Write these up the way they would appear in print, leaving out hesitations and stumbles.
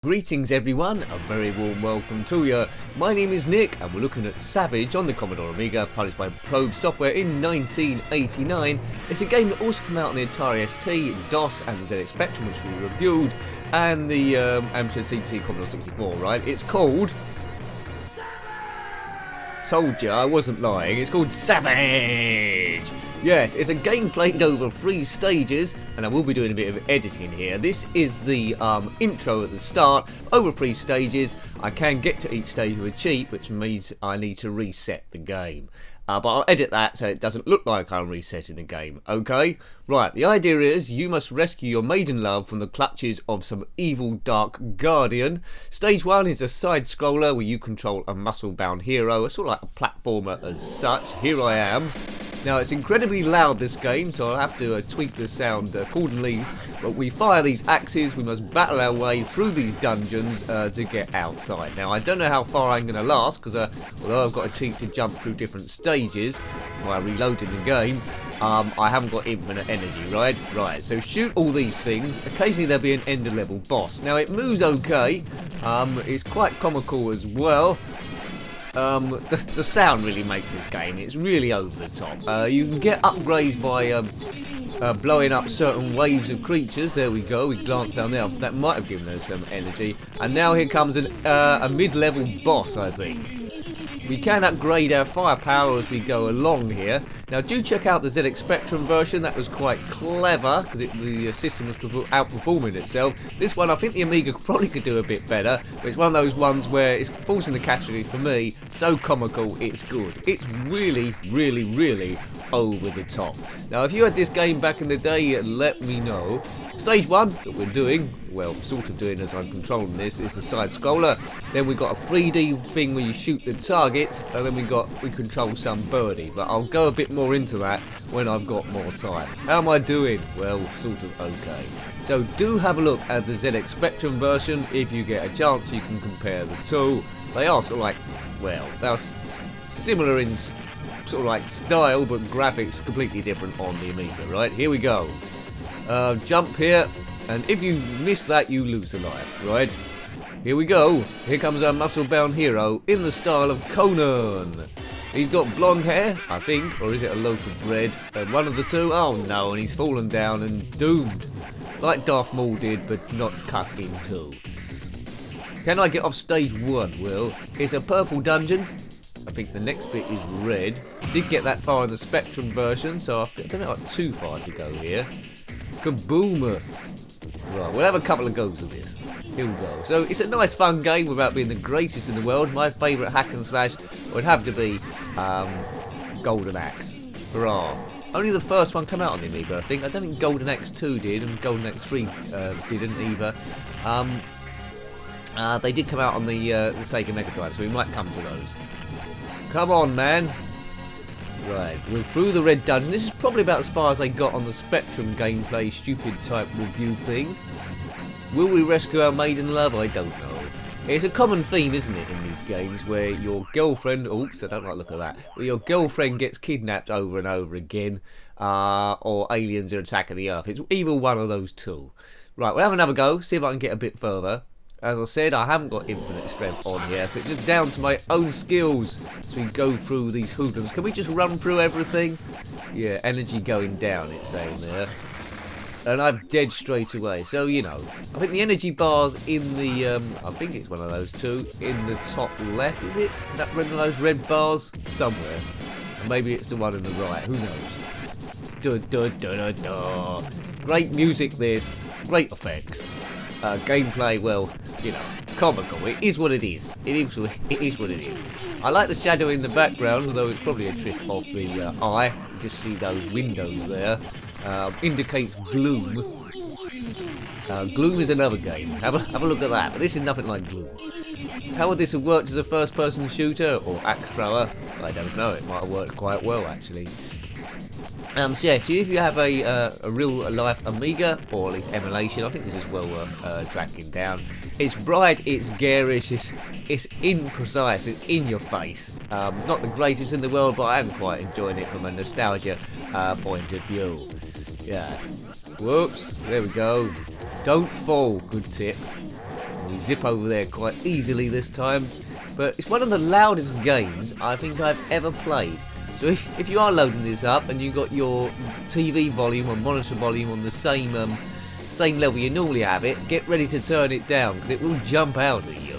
Greetings everyone, a very warm welcome to you. My name is Nick and we're looking at Savage on the Commodore Amiga, published by Probe Software in 1989. It's a game that also came out on the Atari ST, DOS and the ZX Spectrum, which we reviewed, and the Amstrad CPC Commodore 64, right? It's called... Told you, I wasn't lying. It's called Savage! Yes, it's a game played over 3 stages, and I will be doing a bit of editing here. This is the intro at the start, over 3 stages. I can get to each stage with a cheat, which means I need to reset the game. But I'll edit that so it doesn't look like I'm resetting the game, okay? Right, the idea is you must rescue your maiden love from the clutches of some evil dark guardian. Stage 1 is a side-scroller where you control a muscle-bound hero, it's sort of like a platformer as such. Here I am. Now, it's incredibly loud, this game, so I'll have to tweak the sound accordingly. But we fire these axes, we must battle our way through these dungeons to get outside. Now, I don't know how far I'm going to last, because although I've got a cheat to jump through different stages while reloading the game, I haven't got infinite energy, right? Right, so shoot all these things. Occasionally there'll be an ender level boss. Now, it moves okay. It's quite comical as well. The sound really makes this game. It's really over the top. You can get upgrades by blowing up certain waves of creatures. There we go. We glance down there. That might have given us some energy. And now here comes a mid-level boss, I think. We can upgrade our firepower as we go along here. Now, do check out the ZX Spectrum version. That was quite clever because the system was outperforming itself. This one, I think the Amiga probably could do a bit better. But it's one of those ones where it falls in the category for me. So comical, it's good. It's really, really, really over the top. Now, if you had this game back in the day, let me know. Stage 1 that we're doing, well, sort of doing as I'm controlling this, is the side scroller. Then we've got a 3D thing where you shoot the targets, and then we control some birdie. But I'll go a bit more into that when I've got more time. How am I doing? Well, sort of okay. So do have a look at the ZX Spectrum version. If you get a chance, you can compare the two. They are sort of like, well, they're similar in sort of like style, but graphics completely different on the Amiga, right? Here we go. Jump here, and if you miss that, you lose a life, right? Here we go. Here comes our muscle-bound hero in the style of Conan. He's got blonde hair, I think, or is it a loaf of bread? One of the two. Oh no, and he's fallen down and doomed. Like Darth Maul did, but not cut in two. Can I get off stage 1? Well, it's a purple dungeon. I think the next bit is red. Did get that far in the Spectrum version, so I don't know, like too far to go here. Kaboomer. Right, we'll have a couple of goes of this. Here we go. So it's a nice fun game without being the greatest in the world. My favourite hack and slash would have to be Golden Axe. Hurrah. Only the first one came out on the Amiga, I think. I don't think Golden Axe 2 did, and Golden Axe 3 didn't either. They did come out on the Sega Mega Drive, so we might come to those. Come on, man. Right, we're through the red dungeon. This is probably about as far as I got on the Spectrum gameplay stupid type review thing. Will we rescue our maiden love? I don't know. It's a common theme, isn't it, in these games where your girlfriend... Oops, I don't like the look of that. Where your girlfriend gets kidnapped over and over again, or aliens are attacking the Earth. It's either one of those two. Right, we'll have another go, see if I can get a bit further. As I said, I haven't got infinite strength on here, so it's just down to my own skills as we go through these hoodlums. Can we just run through everything? Yeah, energy going down, it's saying there. And I'm dead straight away, so, you know. I think the energy bar's in the, I think it's one of those two, in the top left, is it? That one of those red bars? Somewhere. And maybe it's the one in the right, who knows? Duh, duh, duh, duh, duh. Great music, this. Great effects. Gameplay, well, you know, comical. It is what it is. It is what it is. I like the shadow in the background, although it's probably a trick of the eye. You just see those windows there. Indicates gloom. Gloom is another game. Have a look at that. But this is nothing like Gloom. How would this have worked as a first-person shooter or axe thrower? I don't know. It might have worked quite well, actually. So yeah, so if you have a real-life Amiga, or at least emulation, I think this is well worth tracking down. It's bright, it's garish, it's imprecise, it's in your face. Not the greatest in the world, but I am quite enjoying it from a nostalgia point of view. Yeah. Whoops, there we go. Don't fall, good tip. We zip over there quite easily this time. But it's one of the loudest games I think I've ever played. So if you are loading this up and you've got your TV volume or monitor volume on the same level you normally have it, get ready to turn it down because it will jump out at you.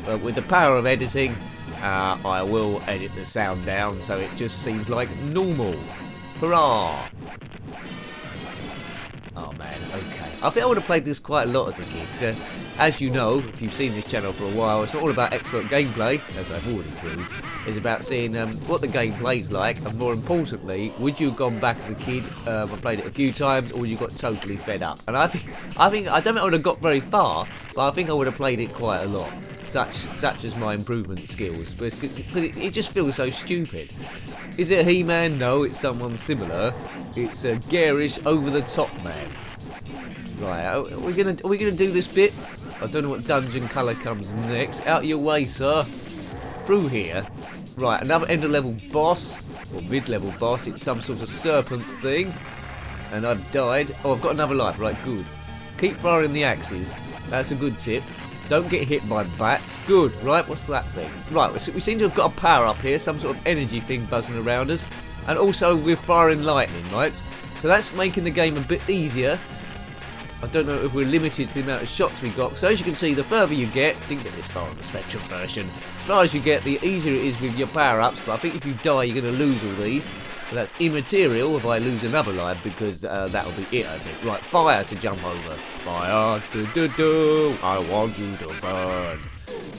But with the power of editing, I will edit the sound down so it just seems like normal. Hurrah! Oh man, okay. I think I would have played this quite a lot as a kid. So, as you know, if you've seen this channel for a while, it's not all about expert gameplay, as I've already proved. It's about seeing what the gameplay's like, and more importantly, would you have gone back as a kid, I played it a few times, or you got totally fed up? And I don't think I would have got very far, but I think I would have played it quite a lot. Such as my improvement skills, because it just feels so stupid. Is it He-Man? No, it's someone similar. It's a garish, over-the-top man. Right, are we gonna do this bit? I don't know what dungeon colour comes next. Out your way, sir. Through here. Right, another end-of-level boss, or mid-level boss. It's some sort of serpent thing, and I've died. Oh, I've got another life. Right, good. Keep firing the axes. That's a good tip. Don't get hit by bats. Good, right? What's that thing? Right, we seem to have got a power up here, some sort of energy thing buzzing around us. And also we're firing lightning, right? So that's making the game a bit easier. I don't know if we're limited to the amount of shots we got. So as you can see, the further you get, didn't get this far on the Spectrum version, as far as you get, the easier it is with your power-ups. But I think if you die, you're going to lose all these. But that's immaterial if I lose another life, because that'll be it, I think. Right, fire to jump over. Fire, do, I want you to burn.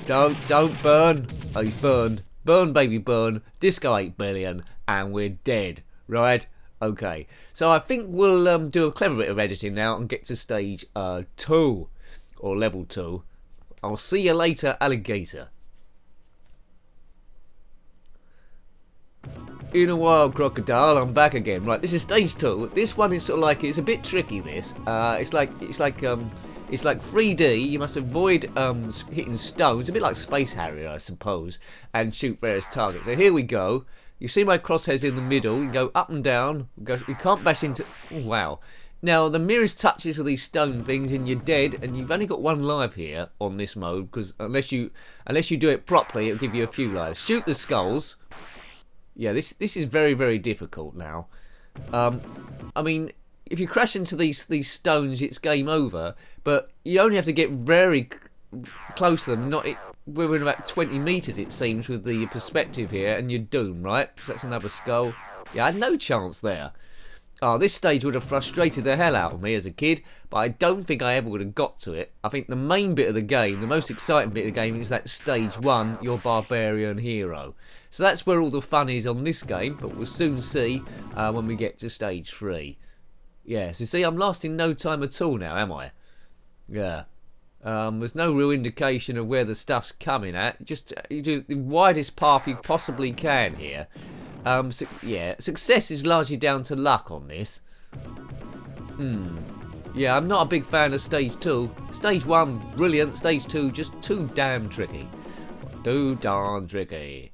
Don't burn. Oh, he's burned. Burn, baby, burn. Disco 8 billion, and we're dead. Right? Okay. So I think we'll do a clever bit of editing now and get to stage 2, or level 2. I'll see you later, alligator. In a while, crocodile, I'm back again. Right, this is stage 2. This one is sort of like, it's a bit tricky, this. It's like 3D. You must avoid hitting stones, a bit like Space Harrier, I suppose, and shoot various targets. So here we go. You see my crosshairs in the middle. You go up and down. You can't bash into... Oh, wow. Now, the merest touches with these stone things and you're dead, and you've only got one life here on this mode, because unless you do it properly, it'll give you a few lives. Shoot the skulls. Yeah, this is very, very difficult now. I mean, if you crash into these stones, it's game over. But you only have to get very close to them. We're in about 20 meters, it seems, with the perspective here, and you're doomed, right? So that's another skull. Yeah, I had no chance there. Oh, this stage would have frustrated the hell out of me as a kid, but I don't think I ever would have got to it. I think the main bit of the game, the most exciting bit of the game, is that stage 1, your barbarian hero. So that's where all the fun is on this game, but we'll soon see when we get to stage 3. Yeah, so see, I'm lasting no time at all now, am I? Yeah. There's no real indication of where the stuff's coming at. Just you do the widest path you possibly can here. Yeah, success is largely down to luck on this. Yeah, I'm not a big fan of stage 2. Stage 1, brilliant. Stage 2, just too damn tricky. Too darn tricky.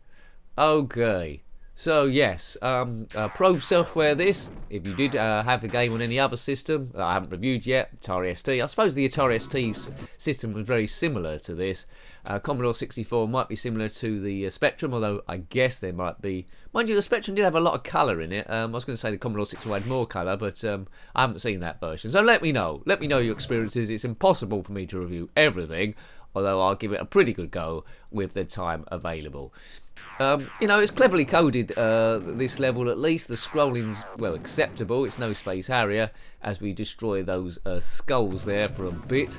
Okay. So, yes, Probe Software this. If you did have the game on any other system that I haven't reviewed yet, Atari ST. I suppose the Atari ST system was very similar to this. Commodore 64 might be similar to the Spectrum, although I guess there might be... Mind you, the Spectrum did have a lot of colour in it. I was going to say the Commodore 64 had more colour, but I haven't seen that version. So let me know. Let me know your experiences. It's impossible for me to review everything, although I'll give it a pretty good go with the time available. You know, it's cleverly coded, this level at least. The scrolling's, well, acceptable. It's no Space Harrier, as we destroy those skulls there for a bit.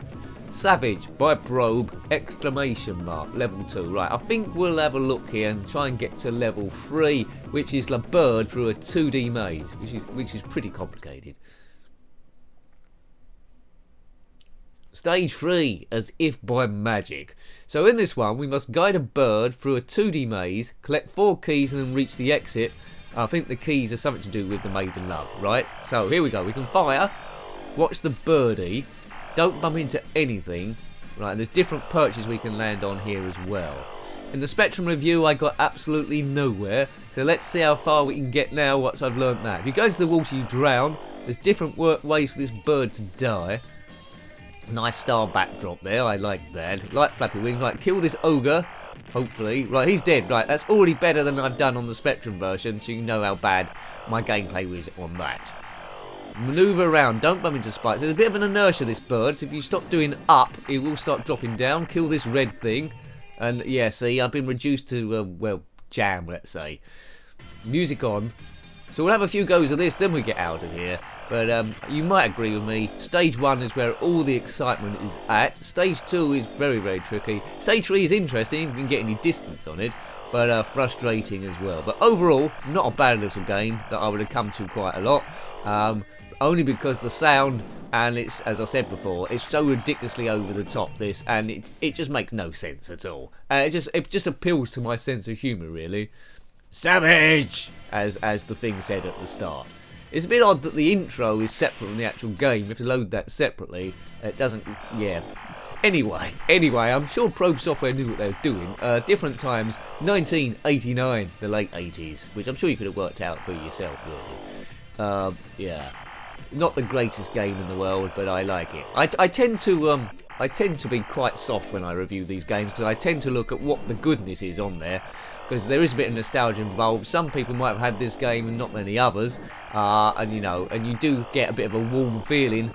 Savage by Probe, exclamation mark, level 2. Right, I think we'll have a look here and try and get to level 3, which is the bird through a 2D maze, which is pretty complicated. Stage 3, as if by magic. So in this one, we must guide a bird through a 2D maze, collect 4 keys and then reach the exit. I think the keys are something to do with the maiden love, right? So here we go, we can fire, watch the birdie, don't bump into anything. Right, and there's different perches we can land on here as well. In the Spectrum review, I got absolutely nowhere, so let's see how far we can get now once I've learnt that. If you go into the water, you drown. There's different ways for this bird to die. Nice star backdrop there, I like that. Like flappy wings, like kill this ogre, hopefully. Right, he's dead, right, that's already better than I've done on the Spectrum version, so you know how bad my gameplay was on that. Manoeuvre around, don't bump into spikes. There's a bit of an inertia, this bird, so if you stop doing up, it will start dropping down. Kill this red thing. And yeah, see, I've been reduced to, well, jam, let's say. Music on. So we'll have a few goes of this, then we get out of here. But you might agree with me, Stage 1 is where all the excitement is at. Stage 2 is very, very tricky. Stage 3 is interesting, you can get any distance on it, but frustrating as well. But overall, not a bad little game that I would have come to quite a lot. Only because the sound, and it's, as I said before, it's so ridiculously over the top, this, and it just makes no sense at all. And it just appeals to my sense of humour, really. Savage! As the thing said at the start. It's a bit odd that the intro is separate from the actual game. You have to load that separately. It doesn't, yeah. Anyway, I'm sure Probe Software knew what they were doing. Different times, 1989, the late 80s, which I'm sure you could have worked out for yourself, really. Yeah. Not the greatest game in the world, but I like it. I tend to be quite soft when I review these games, because I tend to look at what the goodness is on there. Because there is a bit of nostalgia involved. Some people might have had this game and not many others, and you know, and you do get a bit of a warm feeling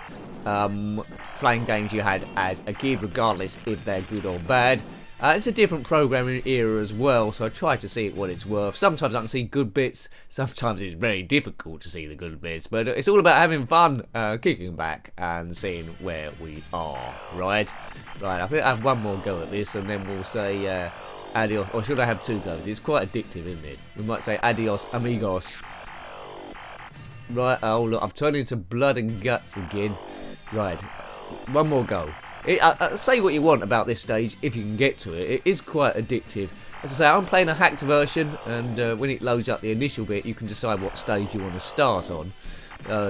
playing games you had as a kid, regardless if they're good or bad. It's a different programming era as well, so I try to see it what it's worth. Sometimes I can see good bits, sometimes it's very difficult to see the good bits, but it's all about having fun, kicking back and seeing where we are, right? Right, I think I have one more go at this, and then we'll say adios, or should I have two goes? It's quite addictive, isn't it? We might say adios, amigos. Right, oh look, I'm turning into blood and guts again. Right, one more go. Say what you want about this stage, if you can get to it. It is quite addictive. As I say, I'm playing a hacked version, and when it loads up the initial bit, you can decide what stage you want to start on.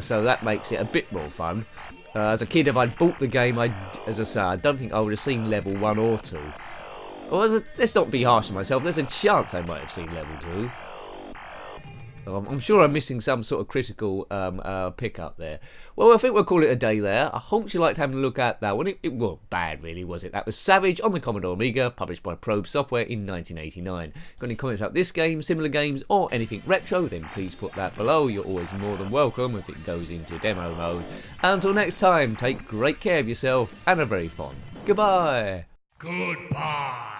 So that makes it a bit more fun. As a kid, if I'd bought the game, as I say, I don't think I would have seen level 1 or 2. Or let's not be harsh on myself, there's a chance I might have seen level 2. I'm sure I'm missing some sort of critical pickup there. Well, I think we'll call it a day there. I hope you liked having a look at that one. It wasn't bad, really, was it? That was Savage on the Commodore Amiga, published by Probe Software in 1989. Got any comments about this game, similar games, or anything retro, then please put that below. You're always more than welcome as it goes into demo mode. Until next time, take great care of yourself and a very fond goodbye. Goodbye.